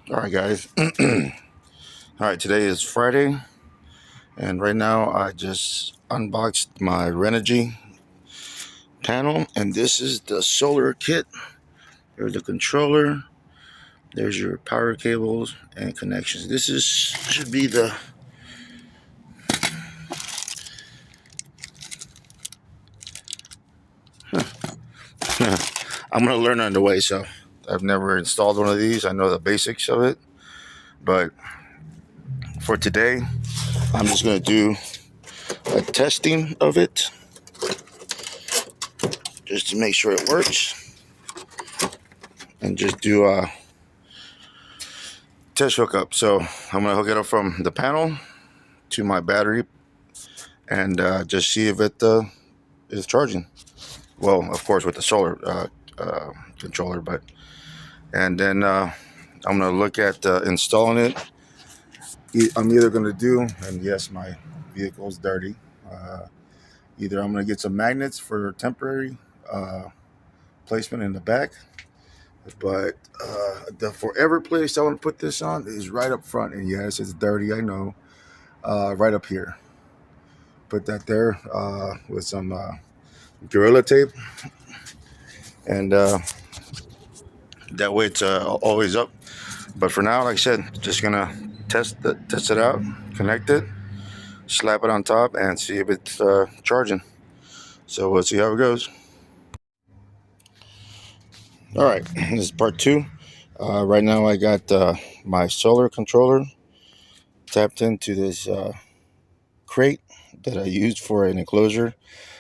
All right, guys. All right, today is Friday, and right now I just unboxed my Renogy panel, and this is the solar kit. There's the controller, there's your power cables and connections. This is should be the I'm gonna learn on the way, so I've never installed one of these. I know the basics of it, but for today, I'm just gonna do a testing of it just to make sure it works, and just do a test hookup. So I'm gonna hook it up from the panel to my battery and just see if it is charging. Well, of course, with the solar controller, but and then I'm gonna look at installing it. I'm either gonna do, and yes, my vehicle's dirty. Either I'm gonna get some magnets for temporary placement in the back, but the forever place I want to put this on is right up front. And yes, it's dirty, I know. Right up here. Put that there with some Gorilla Tape, and that way it's always up. But for now, like I said, just gonna test it out, connect it, slap it on top, and see if it's charging. So we'll see how it goes. All right, this is part two. Right now, I got my solar controller tapped into this crate that I used for an enclosure.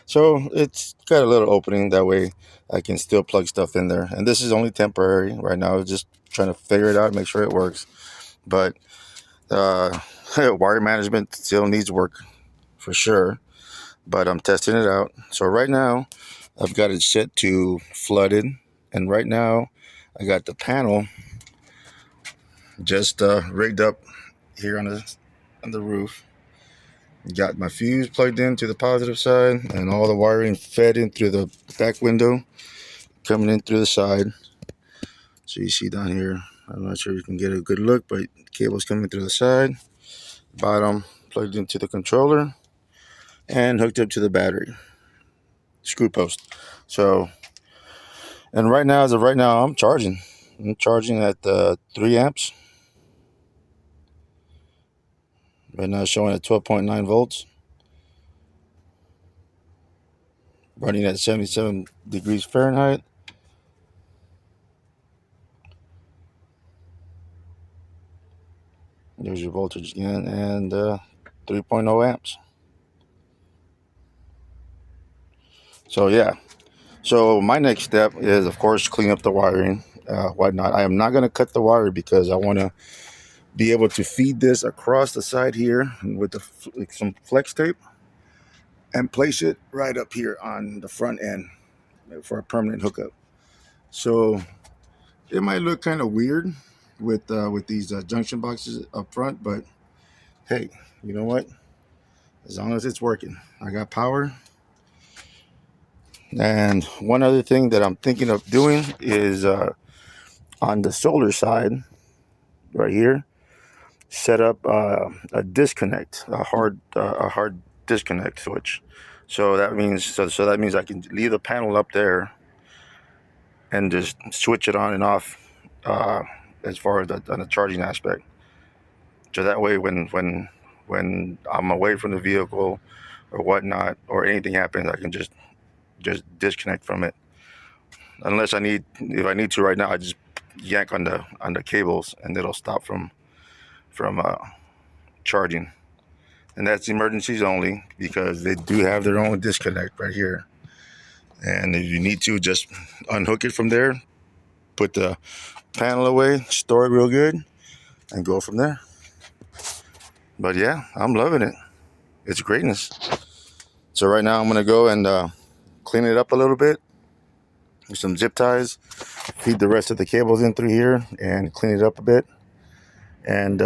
So it's got a little opening, that way I can still plug stuff in there. And this is only temporary right now, just trying to figure it out, make sure it works. But wire management still needs work for sure, but I'm testing it out. So right now I've got it set to flooded, and right now I got the panel just rigged up here on the roof. Got my fuse plugged into the positive side, and all the wiring fed in through the back window, coming in through the side. So you see down here, I'm not sure you can get a good look, but the cable's coming through the side. Bottom plugged into the controller and hooked up to the battery screw post. So, and right now, as of right now, I'm charging. I'm charging at 3 amps. Right now, it's showing at 12.9 volts. Running at 77 degrees Fahrenheit. There's your voltage again, and 3.0 amps. So yeah. So my next step is, of course, clean up the wiring, whatnot. I am not going to cut the wire because I want to be able to feed this across the side here with some flex tape and place it right up here on the front end for a permanent hookup. So it might look kind of weird with these junction boxes up front, but hey, you know what? As long as it's working, I got power. And one other thing that I'm thinking of doing is on the solar side, right here, set up a disconnect, a hard disconnect switch. So that means I can leave the panel up there and just switch it on and off as far as on the charging aspect. So that way, when I'm away from the vehicle or whatnot, or anything happens, I can just disconnect from it. Unless if I need to right now, I just yank on the cables and it'll stop from charging. And that's emergencies only, because they do have their own disconnect right here. And if you need to, just unhook it from there, put the panel away, store it real good, and go from there. But yeah, I'm loving it. It's greatness. So right now I'm gonna go and clean it up a little bit with some zip ties, feed the rest of the cables in through here, and clean it up a bit, and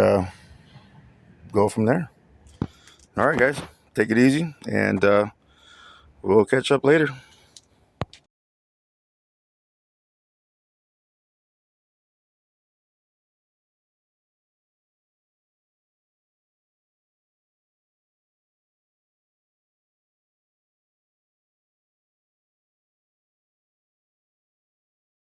go from there. All right, guys, take it easy, and we'll catch up later.